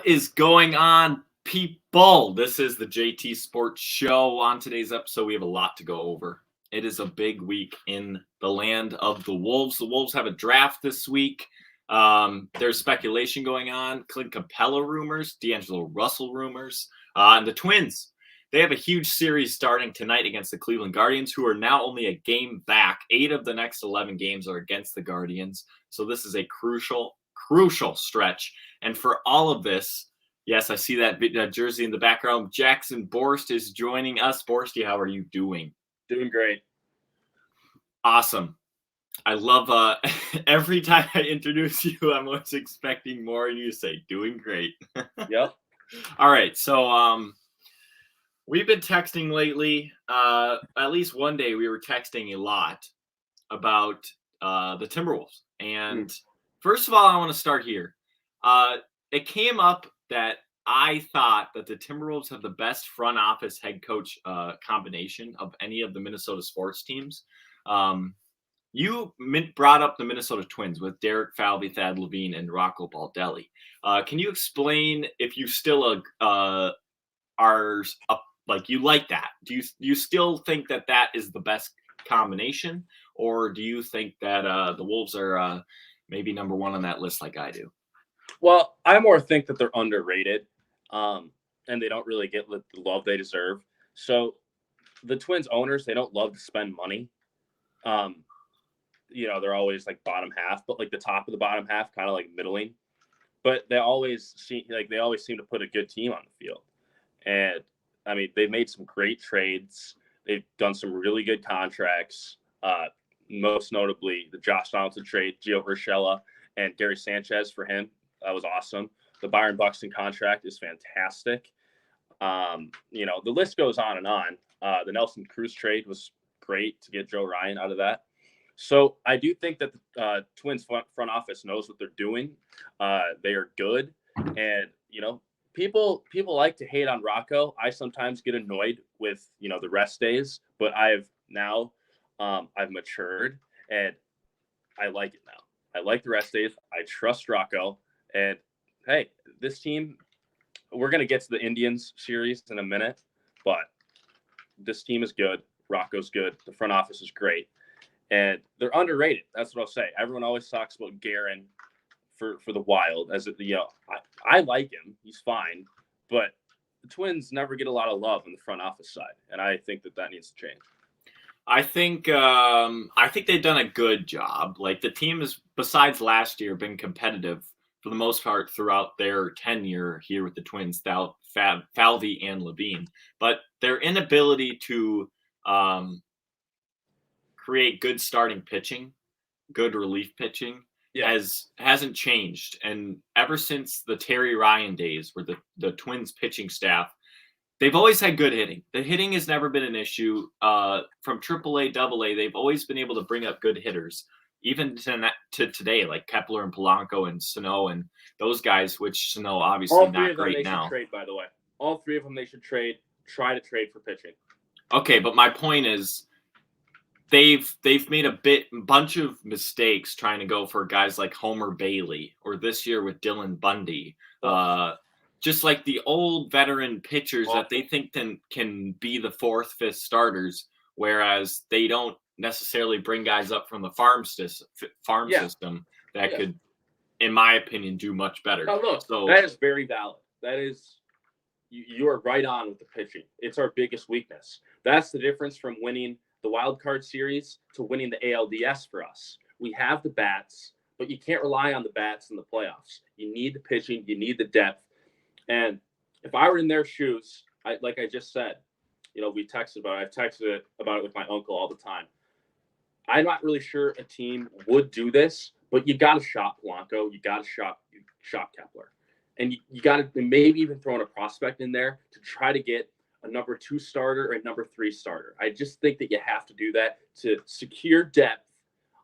is going on, people? This is the JT Sports Show. On today's episode, we have a lot to go over. It is a big week in the land of the Wolves. The Wolves have a draft this week. There's speculation going on. Clint Capella rumors, D'Angelo Russell rumors, and the Twins. They have a huge series starting tonight against the Cleveland Guardians, who are now only a game back. 8 of the next 11 games are against the Guardians. So this is a crucial stretch. And for all of this, yes, I see that jersey in the background. Jackson Borst is joining us. Borsty, how are you doing? Doing great. Awesome. I love every time I introduce you, I'm always expecting more, and you say, doing great. Yep. All right. So we've been texting lately. At least one day we were texting a lot about the Timberwolves. And first of all, I want to start here. It came up that I thought that the Timberwolves have the best front office head coach combination of any of the Minnesota sports teams. You brought up the Minnesota Twins with Derek Falvey, Thad Levine, and Rocco Baldelli. Can you explain if you still are like you like that? Do you still think that is the best combination, or do you think that the Wolves are maybe number one on that list like I do? Well, I more think that they're underrated, and they don't really get the love they deserve. So the Twins owners, they don't love to spend money. They're always like bottom half, but like the top of the bottom half, kind of like middling. But they always seem to put a good team on the field. And I mean, they've made some great trades. They've done some really good contracts. Most notably, the Josh Donaldson trade, Gio Urshela and Gary Sanchez for him. That was awesome. The Byron Buxton contract is fantastic. The list goes on and on. The Nelson Cruz trade was great to get Joe Ryan out of that. So I do think that the Twins front office knows what they're doing. They are good. And, people like to hate on Rocco. I sometimes get annoyed with, the rest days, but I've matured and I like it now. I like the rest days. I trust Rocco. And hey, this team, we're going to get to the Indians series in a minute, but this team is good. Rocco's good. The front office is great. And they're underrated. That's what I'll say. Everyone always talks about Guerin for the Wild. I like him. He's fine. But the Twins never get a lot of love on the front office side. And I think that needs to change. I think they've done a good job. Like the team has, besides last year, been competitive for the most part throughout their tenure here with the Twins, Falvey and Levine. But their inability to create good starting pitching, good relief pitching, hasn't changed. And ever since the Terry Ryan days, where the Twins pitching staff, they've always had good hitting. The hitting has never been an issue. From AAA, AA, they've always been able to bring up good hitters, even to today, like Kepler and Polanco and Sano and those guys, which Sano obviously not great now. Should trade, by the way. All 3 of them they should trade. Try to trade for pitching. Okay, but my point is, they've made a bunch of mistakes trying to go for guys like Homer Bailey, or this year with Dylan Bundy. Just like the old veteran pitchers that they think can be the 4th, 5th starters, whereas they don't necessarily bring guys up from the farm system that could, in my opinion, do much better. Oh, look, so that is very valid. That is, you are right on with the pitching. It's our biggest weakness. That's the difference from winning the wild card series to winning the ALDS for us. We have the bats, but you can't rely on the bats in the playoffs. You need the pitching. You need the depth. And if I were in their shoes, like I just said, we texted about it. I've texted about it with my uncle all the time. I'm not really sure a team would do this, but you got to shop Polanco. You got to shop Kepler. And you got to maybe even throw in a prospect in there to try to get a number 2 starter or a number 3 starter. I just think that you have to do that to secure depth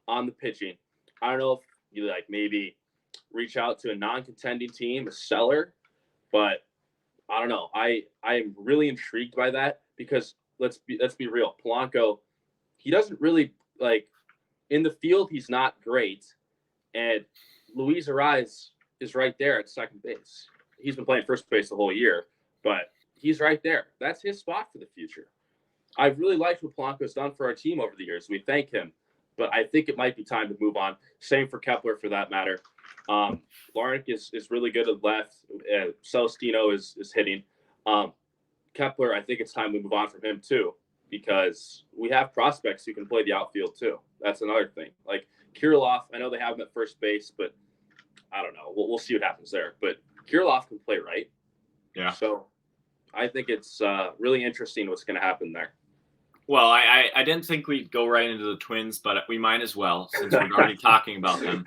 on the pitching. I don't know if you maybe reach out to a non-contending team, a seller, but I don't know. I am really intrigued by that because let's be real. Polanco, he doesn't really in the field. He's not great, and Luis Ariz is right there at second base. he's been playing first base the whole year, but he's right there. That's his spot for the future. I've really liked what Polanco's done for our team over the years. We thank him, but I think it might be time to move on. Same for Kepler, for that matter. Larnach is really good at left. Celestino is hitting. Kepler, I think it's time we move on from him too, because we have prospects who can play the outfield too. That's another thing. Like Kirilloff, I know they have him at first base, but I don't know. We'll see what happens there. But Kirilloff can play right. Yeah. So I think it's really interesting what's going to happen there. Well, I didn't think we'd go right into the Twins, but we might as well since we're already talking about them.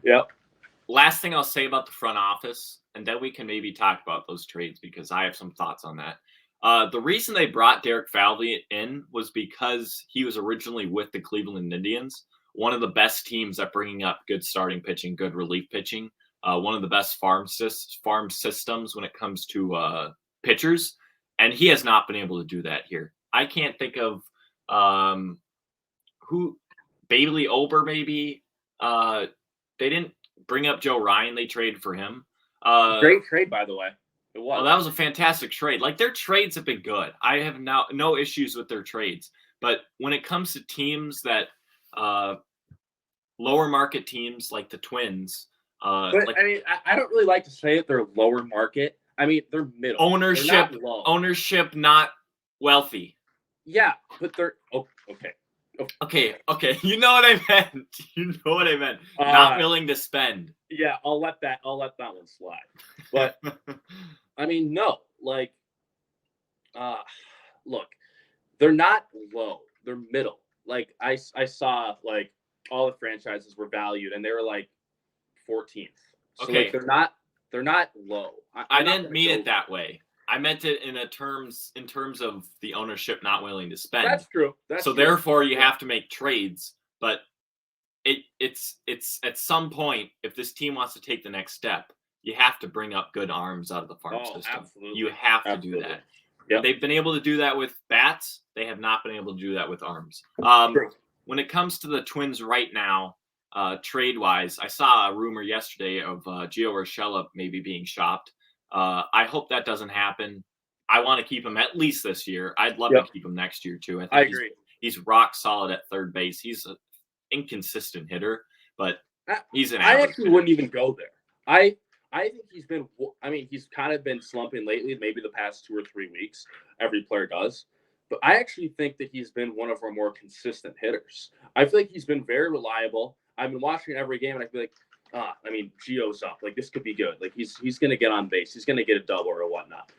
Yep. Last thing I'll say about the front office, and then we can maybe talk about those trades because I have some thoughts on that. The reason they brought Derek Falvey in was because he was originally with the Cleveland Indians, one of the best teams at bringing up good starting pitching, good relief pitching, one of the best farm systems when it comes to pitchers, and he has not been able to do that here. I can't think of who, Bailey Ober maybe. They didn't bring up Joe Ryan. They traded for him. Great trade, by the way. It was. Well, that was a fantastic trade. Like, their trades have been good. I have no issues with their trades. But when it comes to teams that lower market teams like the Twins, I mean, I don't really like to say it. They're lower market. I mean, they're middle. Ownership, not wealthy. Yeah, but they're okay. Okay. You know what I meant. Not willing to spend. Yeah, I'll let that one slide. But I mean, no, like, look, they're not low. They're middle. Like I saw like all the franchises were valued and they were like 14th. So okay, like, they're not low. I didn't mean it that way. I meant it in terms of the ownership not willing to spend. That's true. Therefore, you have to make trades. But it's at some point, if this team wants to take the next step, you have to bring up good arms out of the farm system. Absolutely. You have to do that. Yep. They've been able to do that with bats. They have not been able to do that with arms. When it comes to the Twins right now, trade-wise, I saw a rumor yesterday of Gio Urshela maybe being shopped. I hope that doesn't happen. I want to keep him at least this year. I'd love to keep him next year too. I agree. He's rock solid at third base. He's an inconsistent hitter, but he's an average I actually wouldn't even go there. I think he's been. I mean, he's kind of been slumping lately. Maybe the past 2 or 3 weeks. Every player does. But I actually think that he's been one of our more consistent hitters. I feel like he's been very reliable. I've been watching every game, and I feel like, I mean, Gio's up. Like, this could be good. Like, he's going to get on base. He's going to get a double or whatnot.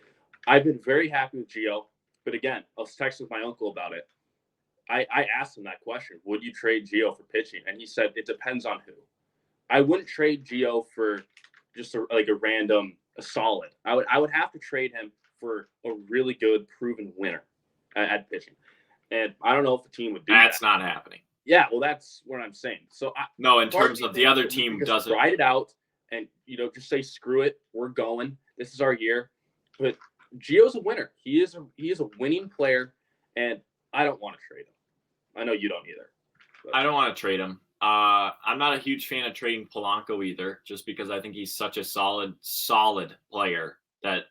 I've been very happy with Gio. But again, I was texting with my uncle about it. I asked him that question. Would you trade Gio for pitching? And he said, it depends on who. I wouldn't trade Gio for just a solid. I would have to trade him for a really good, proven winner at pitching. And I don't know if the team would do that. That's not happening. Yeah, well, that's what I'm saying. So in terms of the other team doesn't ride it out and just say screw it, we're going. This is our year. But Gio's a winner. He is a winning player, and I don't want to trade him. I know you don't either. But. I don't want to trade him. I'm not a huge fan of trading Polanco either, just because I think he's such a solid player that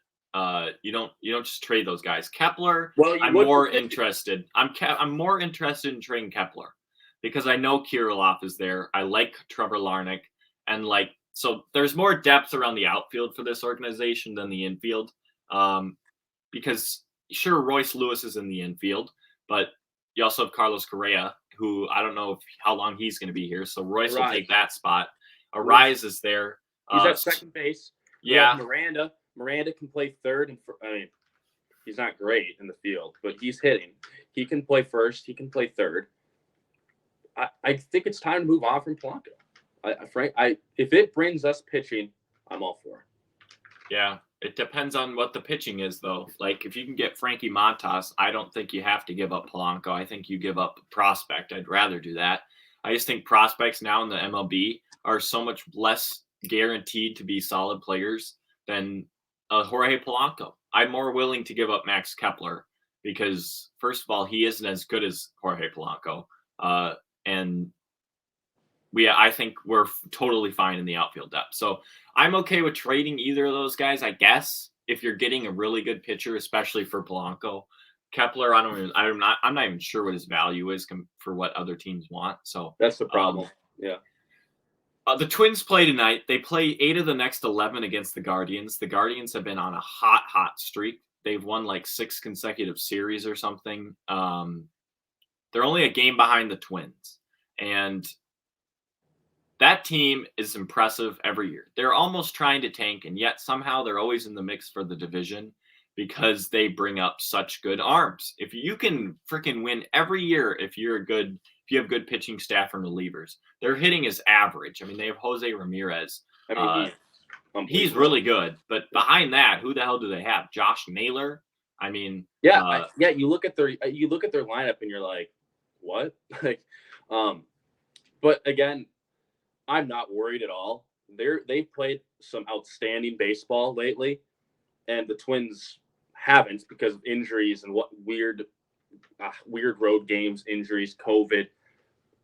you don't just trade those guys. Kepler, I'm more interested. I'm more interested in trading Kepler because I know Kirilloff is there. I like Trevor Larnach, and so there's more depth around the outfield for this organization than the infield. Because sure, Royce Lewis is in the infield, but you also have Carlos Correa, who I don't know how long he's going to be here. So Royce will take that spot. Arise is there. He's at second base. Yeah. Miranda can play third. And I mean, he's not great in the field, but he's hitting. He can play first. He can play third. I think it's time to move on from Polanco. Frank, if it brings us pitching, I'm all for it. Yeah. It depends on what the pitching is, though. Like, if you can get Frankie Montas, I don't think you have to give up Polanco. I think you give up a prospect. I'd rather do that. I just think prospects now in the MLB are so much less guaranteed to be solid players than Jorge Polanco. I'm more willing to give up Max Kepler because, first of all, he isn't as good as Jorge Polanco. And I think we're totally fine in the outfield depth. So I'm okay with trading either of those guys, I guess, if you're getting a really good pitcher, especially for Polanco. Kepler, I'm not even sure what his value is for what other teams want. So that's the problem. Yeah. The Twins play tonight. They play 8 of the next 11 against the Guardians. The Guardians have been on a hot streak. They've won like 6 consecutive series or something. They're only a game behind the Twins. And that team is impressive every year. They're almost trying to tank, and yet somehow they're always in the mix for the division because they bring up such good arms. If you can freaking win every year, if you have good pitching staff and relievers, their hitting is average. I mean, they have Jose Ramirez. I mean, he's really good, but behind that, who the hell do they have? Josh Naylor. I mean, yeah. You look at their lineup and you're like, what? But again, I'm not worried at all. They've played some outstanding baseball lately, and the Twins haven't because of injuries and what weird road games, injuries, COVID.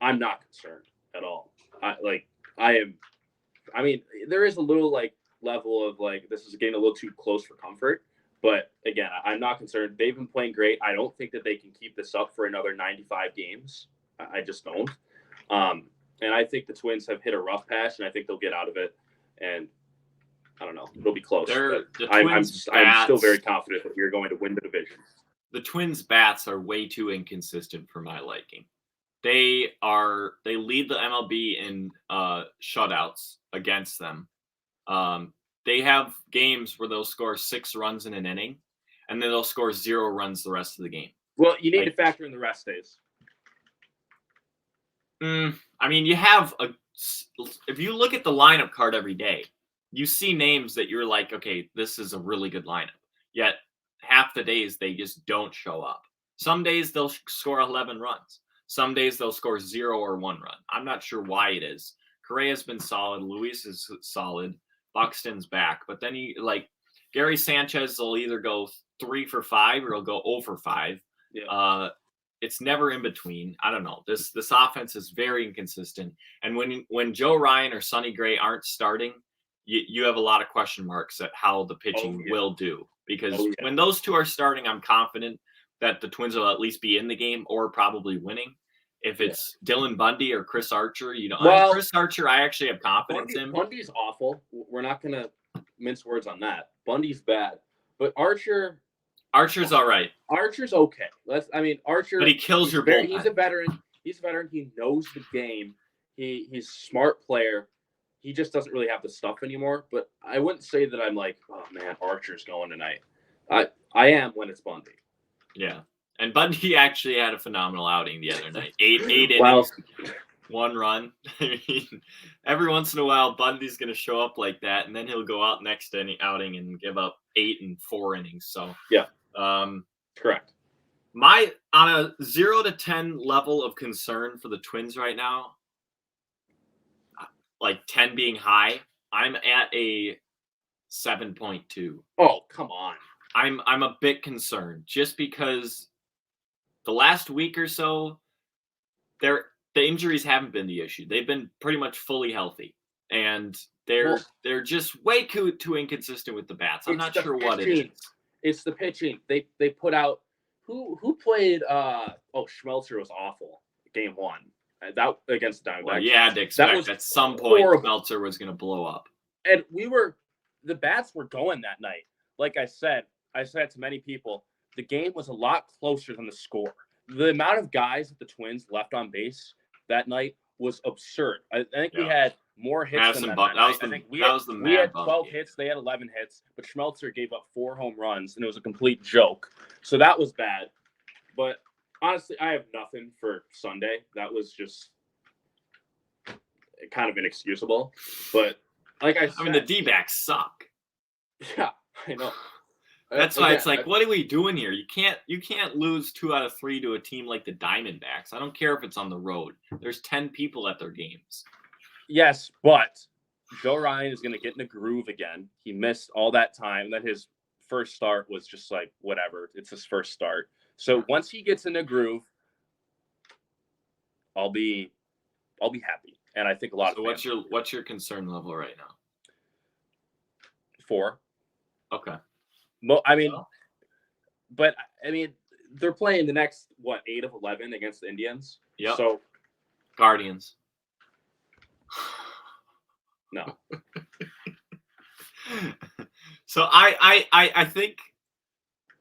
I'm not concerned at all. I mean, there is a little level of this is getting a little too close for comfort. But again, I'm not concerned. They've been playing great. I don't think that they can keep this up for another 95 games. I just don't. And I think the Twins have hit a rough patch, and I think they'll get out of it. And I don't know, it'll be close. I'm still very confident that you're going to win the division. The Twins' bats are way too inconsistent for my liking. They lead the MLB in shutouts against them. They have games where they'll score 6 runs in an inning, and then they'll score 0 runs the rest of the game. Well, you need to factor in the rest days. I mean, if you look at the lineup card every day, you see names that you're like, okay, this is a really good lineup. Yet half the days they just don't show up. Some days they'll score 11 runs. Some days they'll score 0 or 1 run. I'm not sure why it is. Correa's been solid. Luis is solid. Buxton's back. But then Gary Sanchez will either go 3 for 5 or he'll go 0 for 5. Yeah. It's never in between. I don't know. This offense is very inconsistent. And when Joe Ryan or Sonny Gray aren't starting, you have a lot of question marks at how the pitching will do. Because when those two are starting, I'm confident that the Twins will at least be in the game or probably winning. If it's Dylan Bundy or Chris Archer, Chris Archer, I actually have confidence in. Bundy's awful. We're not going to mince words on that. Bundy's bad. But Archer's all right. Archer's okay. Archer. But he kills your bullpen. He's a veteran. He knows the game. He's a smart player. He just doesn't really have the stuff anymore. But I wouldn't say that I'm like, oh man, Archer's going tonight. I am when it's Bundy. Yeah. And Bundy actually had a phenomenal outing the other night. 8 innings, 1 run. I mean, every once in a while, Bundy's going to show up like that, and then he'll go out next outing and give up 8 and 4 innings. So yeah, correct. On a 0 to 10 level of concern for the Twins right now, like 10 being high, I'm at a 7.2. Oh, come on. I'm a bit concerned just because the last week or so, the injuries haven't been the issue. They've been pretty much fully healthy, and they're just way too inconsistent with the bats. I'm not sure what it is. It's the pitching. They put out who played. Schmelzer was awful. Game 1 that against the Diamondbacks. Well, you had to expect at some point Schmelzer was going to blow up. And the bats were going that night. Like I said to many people, the game was a lot closer than the score. The amount of guys that the Twins left on base that night was absurd. I think we had more hits than them. We had 12 hits. They had 11 hits. But Schmelzer gave up 4 home runs, and it was a complete joke. So that was bad. But honestly, I have nothing for Sunday. That was just kind of inexcusable. But like I said, the D-backs suck. Yeah, I know. That's why it's like, what are we doing here? You can't lose 2 out of 3 to a team like the Diamondbacks. I don't care if it's on the road. There's 10 people at their games. Yes, but Joe Ryan is going to get in a groove again. He missed all that time. Then his first start was just like, whatever. It's his first start. So once he gets in a groove, I'll be happy. And I think a lot So of fans. what's your concern level right now? 4. Okay. Well, I mean, but I mean, they're playing the next 8 of 11 against the Indians. Yep. So Guardians. no. So I think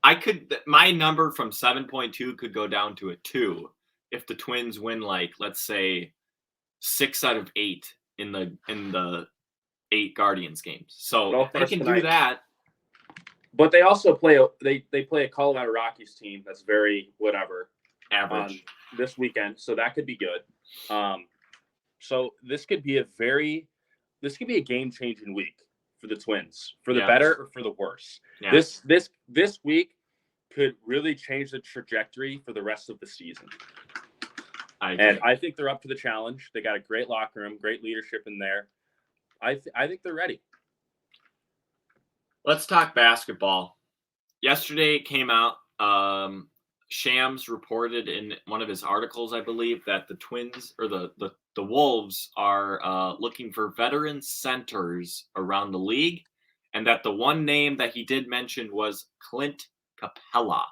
I could my number from 7.2 could go down to a 2 if the Twins win, like, let's say 6 out of 8 in the 8 Guardians games. So No if they first can do tonight. that, But they also play they play a Colorado Rockies team that's very whatever average. This weekend, so that could be good. So this could be a game-changing week for the Twins, for the better or for the worse. Yeah. This week could really change the trajectory for the rest of the season. I think they're up to the challenge. They got a great locker room, great leadership in there. I think they're ready. Let's talk basketball. Yesterday it came out. Shams reported in one of his articles, I believe, that the Twins or the Wolves are looking for veteran centers around the league, and that the one name that he did mention was Clint Capella.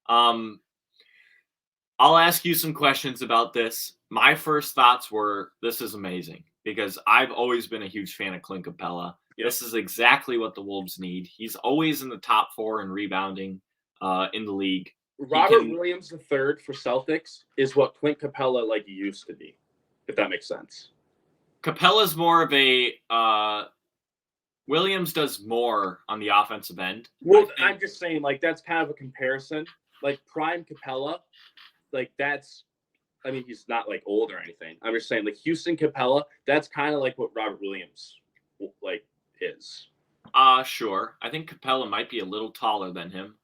I'll ask you some questions about this. My first thoughts were, this is amazing, because I've always been a huge fan of Clint Capella. Yep. This is exactly what the Wolves need. He's always in the top 4 in rebounding in the league. Robert Williams III for Celtics is what Clint Capella used to be, if that makes sense. Capella's more of a Williams does more on the offensive end. Well, I'm just saying, that's kind of a comparison. Prime Capella, that's, I mean, he's not old or anything. I'm just saying, Houston Capella, that's kind of what Robert Williams is. Sure. I think Capella might be a little taller than him.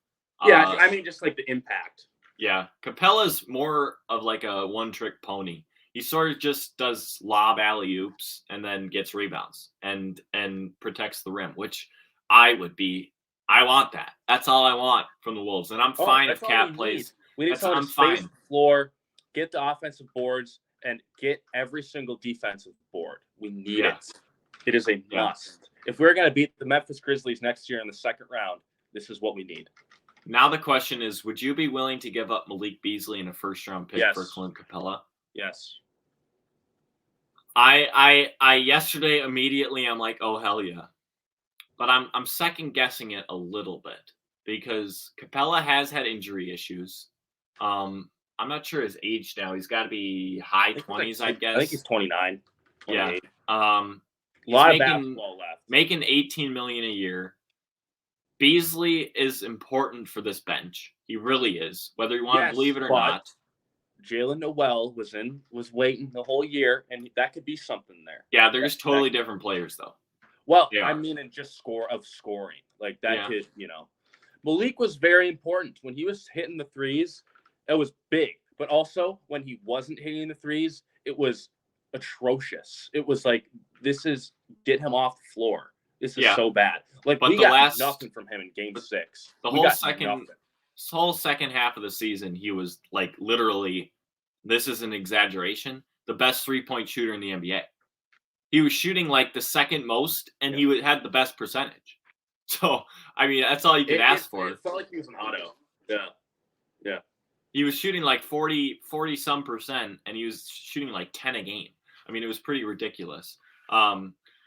Yeah, I mean, just the impact. Yeah, Capella's more of a one-trick pony. He sort of just does lob alley-oops and then gets rebounds and protects the rim, which I want that. That's all I want from the Wolves, and I'm fine if Cap plays. We need someone to space the floor, get the offensive boards, and get every single defensive board. We need it. It is a must. If we're going to beat the Memphis Grizzlies next year in the second round, this is what we need. Now the question is, would you be willing to give up Malik Beasley in a first-round pick for Clint Capella? Yes. I yesterday immediately I'm like, oh hell yeah. But I'm second guessing it a little bit because Capella has had injury issues. I'm not sure his age now. He's got to be high 20s, I guess. I think he's 29. 28. Yeah. A lot of basketball left. Making $18 million a year. Beasley is important for this bench. He really is, whether you want to believe it or not. Jalen Noel was waiting the whole year, and that could be something there. Yeah, they're just totally different players, though. Well, I mean, in just scoring. Kid, Malik was very important. When he was hitting the threes, it was big. But also, when he wasn't hitting the threes, it was atrocious. It was get him off the floor. This is so bad. But we got nothing from him in Game 6. The whole second half of the season, he was literally, this is an exaggeration, the best 3-point shooter in the NBA. He was shooting the second most, and he had the best percentage. So, I mean, that's all you could ask for. It felt like he was an auto. Yeah. He was shooting 40-some percent, and he was shooting 10 a game. I mean, it was pretty ridiculous.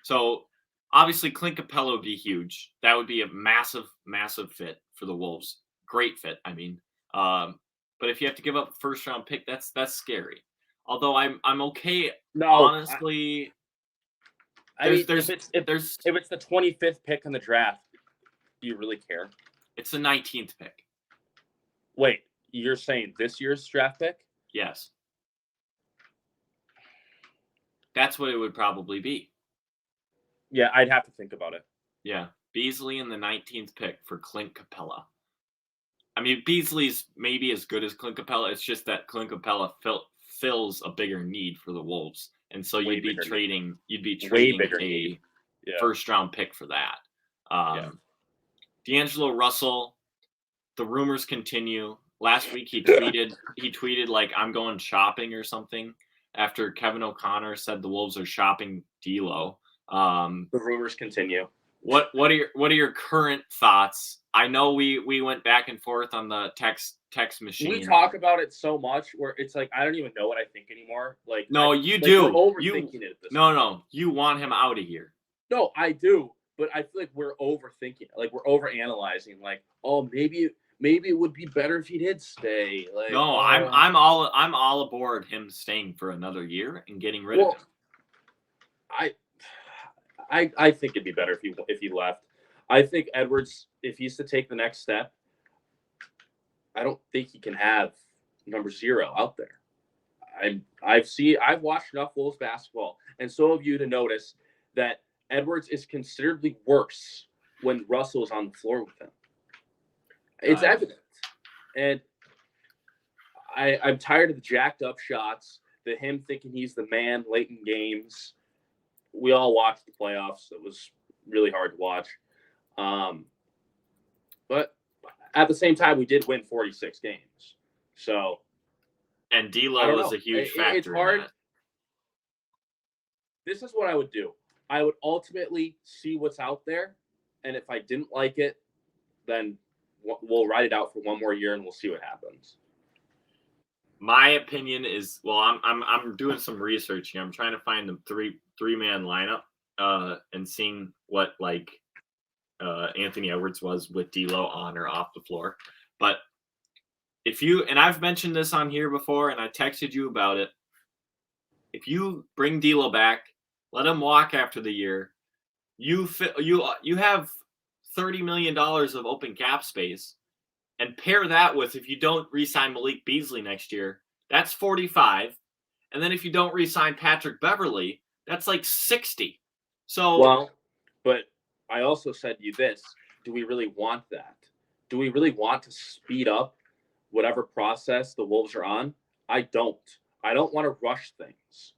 So, obviously, Clint Capella would be huge. That would be a massive, massive fit for the Wolves. Great fit, I mean. But if you have to give up a first-round pick, that's scary. Although I'm okay, honestly. If it's the 25th pick in the draft, do you really care? It's the 19th pick. Wait, you're saying this year's draft pick? Yes. That's what it would probably be. Yeah, I'd have to think about it. Yeah, Beasley in the 19th pick for Clint Capella. I mean, Beasley's maybe as good as Clint Capella. It's just that Clint Capella fills a bigger need for the Wolves, and so you'd be trading a first-round pick for that. D'Angelo Russell, the rumors continue. Last week he tweeted I'm going shopping or something. after Kevin O'Connor said the Wolves are shopping D'Lo. The rumors continue. What are your current thoughts? I know we went back and forth on the text machine. We talk about it so much where it's like I don't even know what I think anymore. Like no, you do. We're overthinking it at this point. No, you want him out of here. No, I do, but I feel like we're overthinking. Like we're overanalyzing. Like, oh, maybe it would be better if he did stay. Like, no, I'm all aboard him staying for another year and getting rid of him. I think it'd be better if he left. I think Edwards, if he's to take the next step, I don't think he can have number 0 out there. I've watched enough Wolves basketball, and so have you, to notice that Edwards is considerably worse when Russell is on the floor with him. It's evident. And I'm tired of the jacked up shots, him thinking he's the man late in games. We all watched the playoffs. It was really hard to watch. But at the same time, we did win 46 games. So, and D'Lo is a huge factor. It's hard. This is what I would do. I would ultimately see what's out there, and if I didn't like it, then we'll ride it out for one more year and we'll see what happens. My opinion is, well, I'm doing some research here. I'm trying to find the three-man lineup and seeing what Anthony Edwards was with D'Lo on or off the floor. But if you, and I've mentioned this on here before, and I texted you about it, if you bring D'Lo back, let him walk after the year, you have $30 million of open cap space. And pair that with, if you don't re-sign Malik Beasley next year, that's 45. And then if you don't re-sign Patrick Beverley, that's like 60. So, well, but I also said to you this: do we really want that? Do we really want to speed up whatever process the Wolves are on? I don't. I don't want to rush things.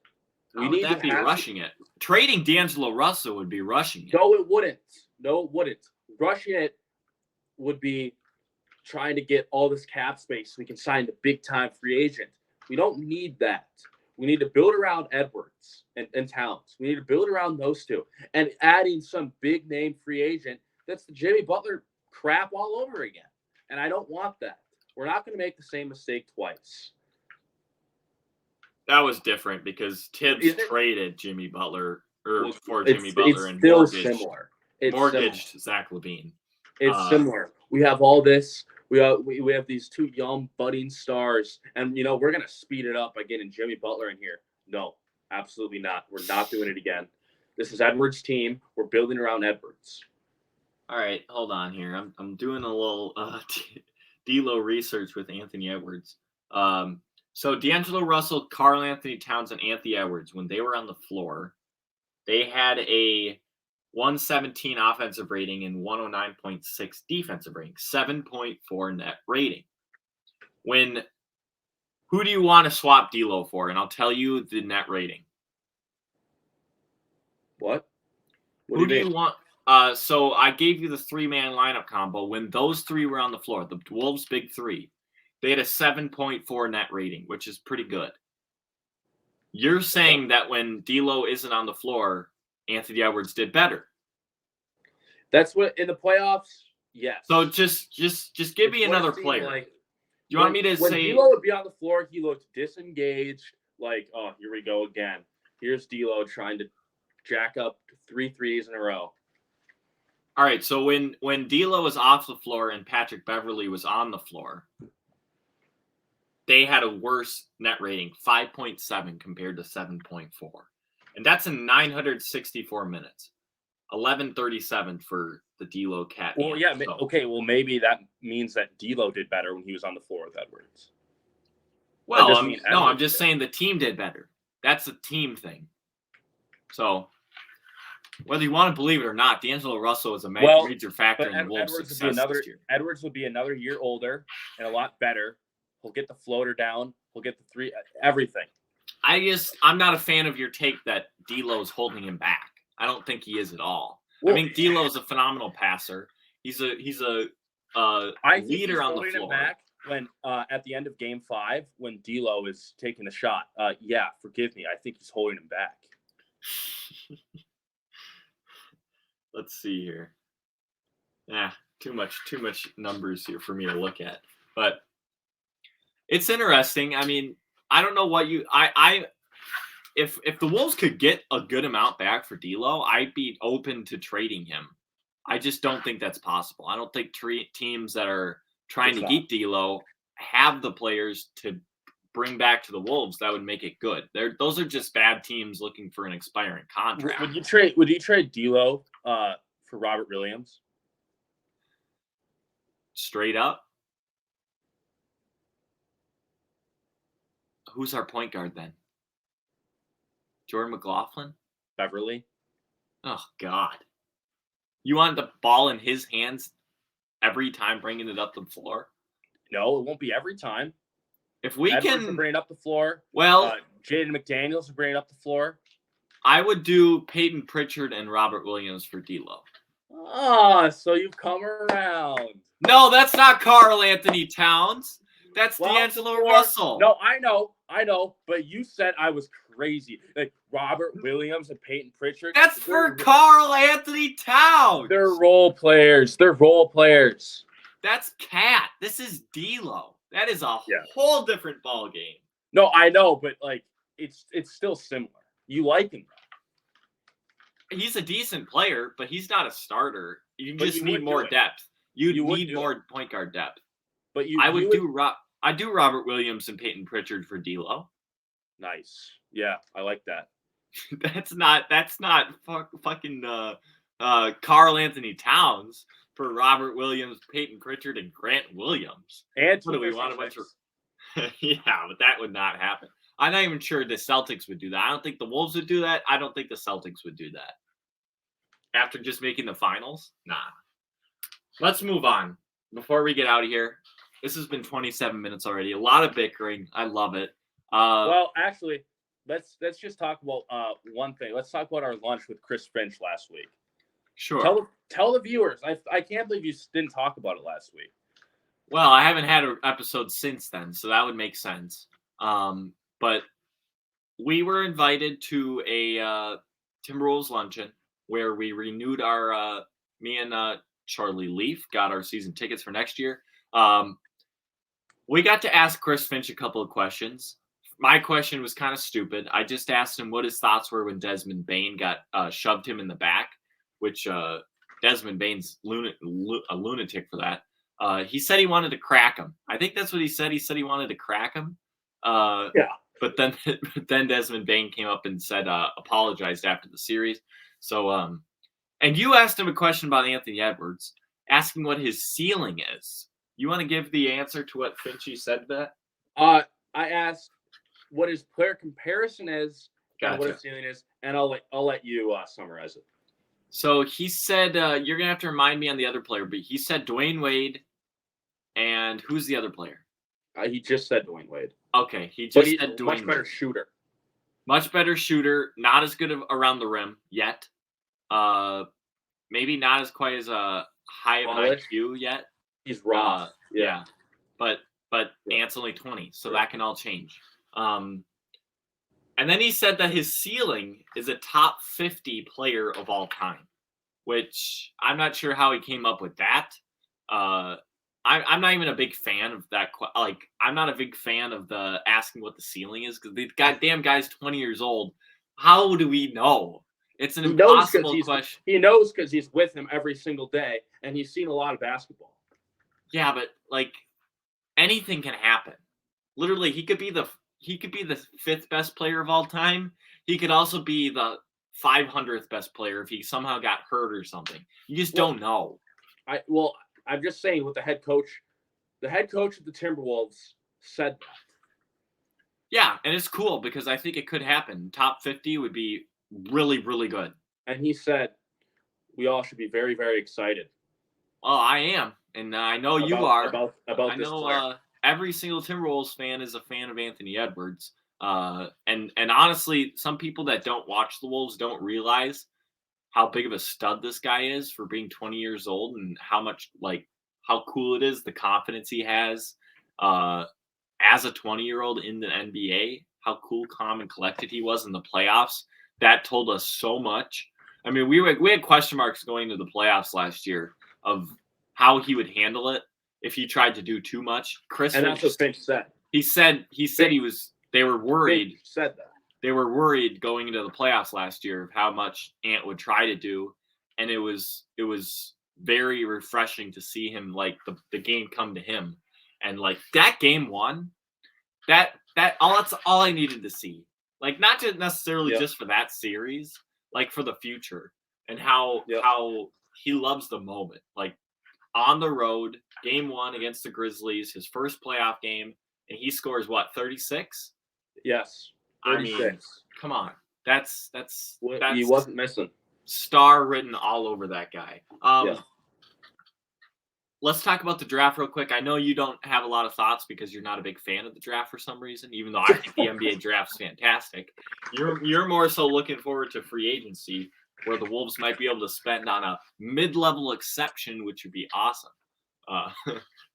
We need to be rushing it. Trading D'Angelo Russell would be rushing it. No, it wouldn't. No, it wouldn't. Rushing it would be trying to get all this cap space so we can sign the big-time free agent. We don't need that. We need to build around Edwards and Towns. We need to build around those two. And adding some big-name free agent, that's the Jimmy Butler crap all over again. And I don't want that. We're not going to make the same mistake twice. That was different because Tibbs traded Jimmy Butler for Jimmy Butler and still similar. Mortgaged Zach LaVine. It's similar. We have all this. We have these two young budding stars, and we're gonna speed it up by getting Jimmy Butler in here. No, absolutely not. We're not doing it again. This is Edwards' team. We're building around Edwards. All right, hold on here. I'm doing a little D'Lo research with Anthony Edwards. So D'Angelo Russell, Karl Anthony Towns, and Anthony Edwards, when they were on the floor, they had a 117 offensive rating and 109.6 defensive rating, 7.4 net rating. Who do you want to swap D'Lo for? And I'll tell you the net rating. What Who do you want? So I gave you the three-man lineup combo. When those three were on the floor, the Wolves' big three, they had a 7.4 net rating, which is pretty good. You're saying that when D'Lo isn't on the floor, Anthony Edwards did better. That's what in the playoffs. Yes. So just give me another player. Like, you want me to when say D'Lo would be on the floor, he looked disengaged. Like, oh, here we go again. Here's D'Lo trying to jack up 3 threes in a row. All right. So when D'Lo was off the floor and Patrick Beverley was on the floor, they had a worse net rating, 5.7 compared to 7.4. And that's in 964 minutes, 1137 for the D'Lo cat. Well, yeah. So. Okay. Well, maybe that means that D'Lo did better when he was on the floor with Edwards. Well, I'm just saying the team did better. That's a team thing. So whether you want to believe it or not, D'Angelo Russell is a major factor in the Wolves' success this year. Edwards would be another year older and a lot better. He'll get the floater down. He'll get the three, everything. I'm not a fan of your take that D'Lo's holding him back. I don't think he is at all. Well, I think D'Lo is a phenomenal passer. He's a leader on the floor. when at the end of Game 5, when D'Lo is taking the shot, yeah, forgive me, I think he's holding him back. Let's see here. Yeah, too much numbers here for me to look at. But it's interesting. I mean, I don't know what you if the Wolves could get a good amount back for D'Lo, I'd be open to trading him. I just don't think that's possible. I don't think teams that are trying to keep D'Lo have the players to bring back to the Wolves that would make it good. Those are just bad teams looking for an expiring contract. Would you trade D'Lo for Robert Williams? Straight up? Who's our point guard then? Jordan McLaughlin? Beverly? Oh, God. You want the ball in his hands every time bringing it up the floor? No, it won't be every time. If we Edwards can will bring it up the floor. Well, Jaden McDaniels will bring it up the floor. I would do Peyton Pritchard and Robert Williams for D'Lo. So you've come around. No, that's not Karl Anthony Towns. That's D'Angelo Russell. No, I know, but you said I was crazy. Like Robert Williams and Peyton Pritchard. That's for Karl Anthony Towns. They're role players. That's Cat. This is D'Lo. That is a whole different ball game. No, I know, but like it's still similar. You like him. He's a decent player, but he's not a starter. You just need more depth. You need more point guard depth. But I do Robert Williams and Peyton Pritchard for D'Lo. Nice. Yeah, I like that. That's not fucking Karl Anthony Towns for Robert Williams, Peyton Pritchard, and Grant Williams. And what do we want a bunch of? Yeah, but that would not happen. I'm not even sure the Celtics would do that. I don't think the Wolves would do that. I don't think the Celtics would do that. After just making the finals? Nah. Let's move on before we get out of here. This has been 27 minutes already. A lot of bickering. I love it. Well, actually, let's just talk about one thing. Let's talk about our lunch with Chris Finch last week. Sure. Tell the viewers. I can't believe you didn't talk about it last week. Well, I haven't had an episode since then, so that would make sense. But we were invited to a Timberwolves luncheon where we renewed our me and Charlie Leaf got our season tickets for next year. We got to ask Chris Finch a couple of questions. My question was kind of stupid. I just asked him what his thoughts were when Desmond Bane got shoved him in the back, which Desmond Bane's a lunatic for that. He said he wanted to crack him. I think that's what he said. He said he wanted to crack him. Yeah. But then Desmond Bane came up and said apologized after the series. So and you asked him a question about Anthony Edwards, asking what his ceiling is. You want to give the answer to what Finchy said to that? I asked what his player comparison is, Gotcha. And what his ceiling is, and I'll let you summarize it. So he said you're gonna have to remind me on the other player, but he said Dwayne Wade, and who's the other player? He just said Dwayne Wade. Okay, he said Dwayne much better Wade. shooter. Much better shooter. Not as good around the rim yet. Maybe not as quite as high of an IQ yet. He's raw. Yeah. But Ant's only 20, so that can all change. And then he said that his ceiling is a top 50 player of all time, which I'm not sure how he came up with that. I'm not even a big fan of that. Like, I'm not a big fan of the asking what the ceiling is because the goddamn guy's 20 years old. How do we know? It's an impossible question. He knows because he's with him every single day, and he's seen a lot of basketball. Yeah, but like anything can happen. Literally, he could be the 5th best player of all time. He could also be the 500th best player if he somehow got hurt or something. You just don't know. I'm just saying with the head coach of the Timberwolves said that. Yeah, and it's cool because I think it could happen. Top 50 would be really, really good. And he said we all should be very, very excited. Oh, I am. And I know you are. About I this know player. Every single Timberwolves fan is a fan of Anthony Edwards. And honestly, some people that don't watch the Wolves don't realize how big of a stud this guy is for being 20 years old and how cool it is, the confidence he has. as a 20-year-old in the NBA, how cool, calm, and collected he was in the playoffs. That told us so much. I mean, we had question marks going into the playoffs last year of how he would handle it if he tried to do too much. Chris, and that's what Finch said. He said they were worried. Finch said that. They were worried going into the playoffs last year of how much Ant would try to do, and it was very refreshing to see him, like, the game come to him, and like that game one, that's all I needed to see. Like, not just necessarily just for that series, like for the future, and how he loves the moment. Like, on the road, game one against the Grizzlies, his first playoff game, and he scores what, 36? Yes. 36. I mean, come on. That's he wasn't missing. Star written all over that guy. Let's talk about the draft real quick. I know you don't have a lot of thoughts because you're not a big fan of the draft for some reason, even though I think the NBA draft's fantastic. You're more so looking forward to free agency, where the Wolves might be able to spend on a mid-level exception, which would be awesome.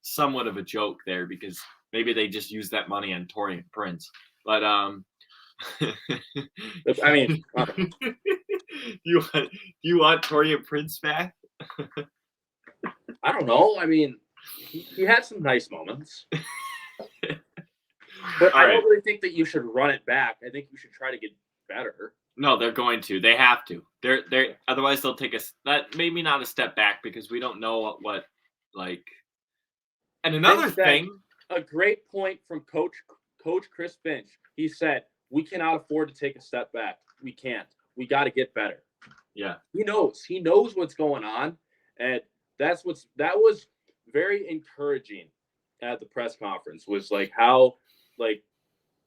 Somewhat of a joke there because maybe they just use that money on Taurean Prince. But I mean, you want Taurean Prince back? I don't know. I mean, he had some nice moments. But I don't really think that you should run it back. I think you should try to get better. No, they're going to. They have to. They're otherwise they'll take that maybe not a step back because we don't know what like. And another thing, a great point from Coach Chris Finch. He said, "We cannot afford to take a step back. We can't. We got to get better." Yeah, he knows. He knows what's going on, and that was very encouraging at the press conference. Was like how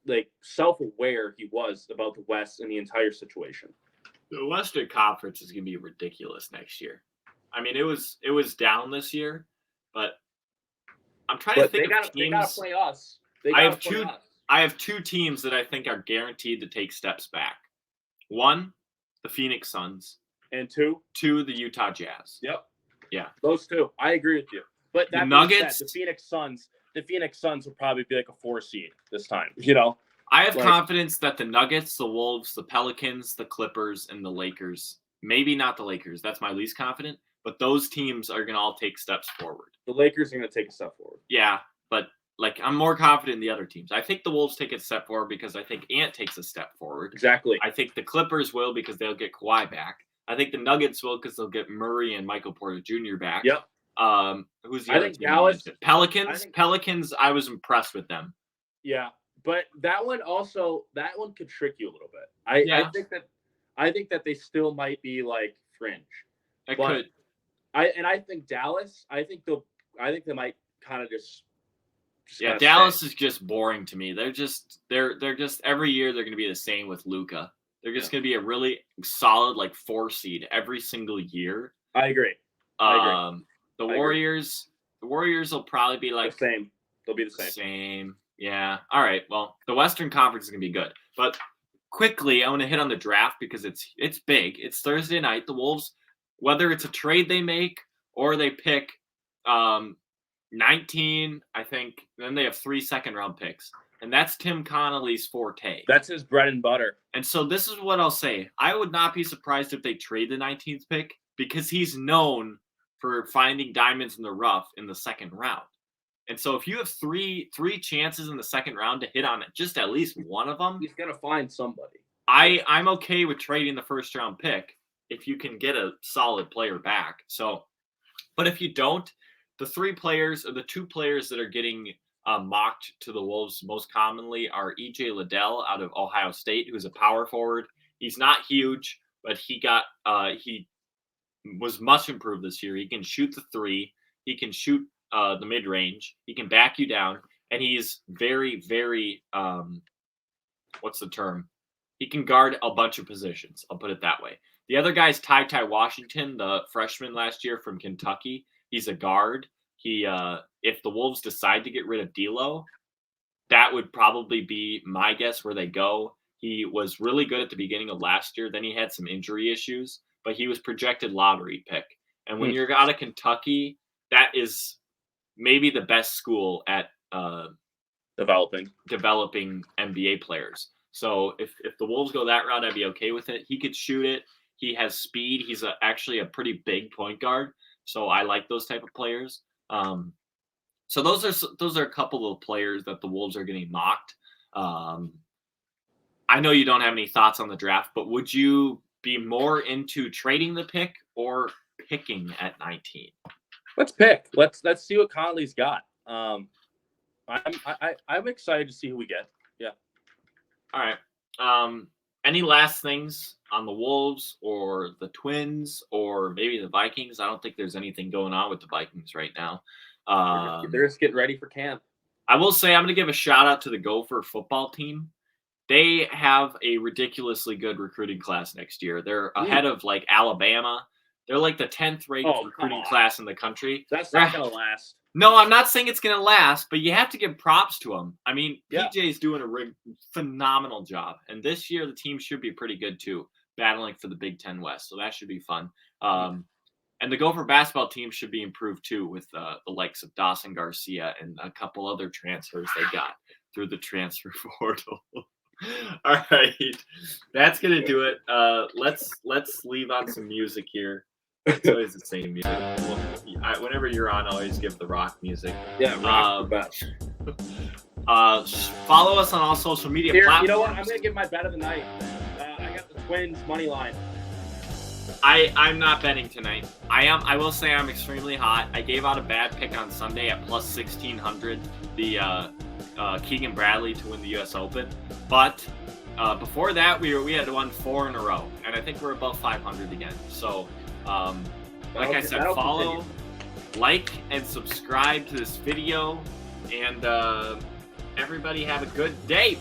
like self-aware he was about the West and the entire situation. The Western Conference is going to be ridiculous next year. I mean, it was down this year, but I'm trying to think of teams. They got to play us. I have two teams that I think are guaranteed to take steps back. One, the Phoenix Suns. And two, the Utah Jazz. Yep. Yeah. Those two. I agree with you. But that the Nuggets, said, the Phoenix Suns will probably be like a 4 seed this time. You know? I have confidence that the Nuggets, the Wolves, the Pelicans, the Clippers, and the Lakers, maybe not the Lakers, that's my least confident, but those teams are going to all take steps forward. The Lakers are going to take a step forward. Yeah, but like I'm more confident in the other teams. I think the Wolves take a step forward because I think Ant takes a step forward. Exactly. I think the Clippers will because they'll get Kawhi back. I think the Nuggets will because they'll get Murray and Michael Porter Jr. back. Yep. Who's the other team? Dallas. Pelicans. I was impressed with them. Yeah, but that one could trick you a little bit. I think that they still might be like fringe. It could. I think Dallas. I think they might kind of just yeah, Dallas is just boring to me. They're just every year they're going to be the same with Luka. They're just going to be a really solid like 4 seed every single year. I agree. The Warriors will probably be like the same. They'll be the same. Same. Yeah. All right. Well, the Western Conference is going to be good. But quickly, I want to hit on the draft because it's big. It's Thursday night. The Wolves, whether it's a trade they make or they pick 19, I think, then they have 3 second-round picks. And that's Tim Connolly's forte. That's his bread and butter. And so this is what I'll say. I would not be surprised if they trade the 19th pick because he's known for finding diamonds in the rough in the second round. And so if you have three chances in the second round to hit on it, just at least one of them, he's going to find somebody. I'm okay with trading the first round pick if you can get a solid player back. So, but if you don't, the 3 players or the 2 players that are getting mocked to the Wolves most commonly are E.J. Liddell out of Ohio State, who's a power forward. He's not huge, but he was much improved this year. He can shoot the 3. He can shoot the mid-range. He can back you down. And he's very, very, what's the term? He can guard a bunch of positions. I'll put it that way. The other guy's Ty Washington, the freshman last year from Kentucky. He's a guard. He, if the Wolves decide to get rid of D'Lo, that would probably be my guess where they go. He was really good at the beginning of last year. Then he had some injury issues, but he was projected lottery pick. And when you're out of Kentucky, that is maybe the best school at developing NBA players. So if the Wolves go that route, I'd be okay with it. He could shoot it. He has speed. He's actually a pretty big point guard. So I like those type of players. So those are a couple of players that the Wolves are getting mocked. I know you don't have any thoughts on the draft, but would you be more into trading the pick or picking at 19? Let's pick. Let's see what Conley's got. I'm excited to see who we get. Yeah. All right. Any last things on the Wolves or the Twins or maybe the Vikings? I don't think there's anything going on with the Vikings right now. They're just getting ready for camp. I will say I'm going to give a shout out to the Gopher football team. They have a ridiculously good recruiting class next year. They're ahead of like Alabama. They're like the 10th rated recruiting class in the country. That's not going to last. No, I'm not saying it's going to last, but you have to give props to them. I mean, PJ's doing a phenomenal job. And this year, the team should be pretty good, too, battling for the Big Ten West. So that should be fun. And the Gopher basketball team should be improved, too, with the likes of Dawson Garcia and a couple other transfers they got through the transfer portal. All right. That's going to do it. Let's leave on some music here. It's always the same music. Whenever you're on, I always give the rock music. Yeah, rock follow us on all social media platforms. You know what? I'm going to give my bet of the night. I got the Twins money line. I'm not betting tonight. I will say I'm extremely hot. I gave out a bad pick on Sunday at plus 1,600. The Keegan Bradley to win the U.S. Open. But before that, we had won 4 in a row. And I think we're above 500 again. So, like I said, follow, like, and subscribe to this video. And everybody have a good day.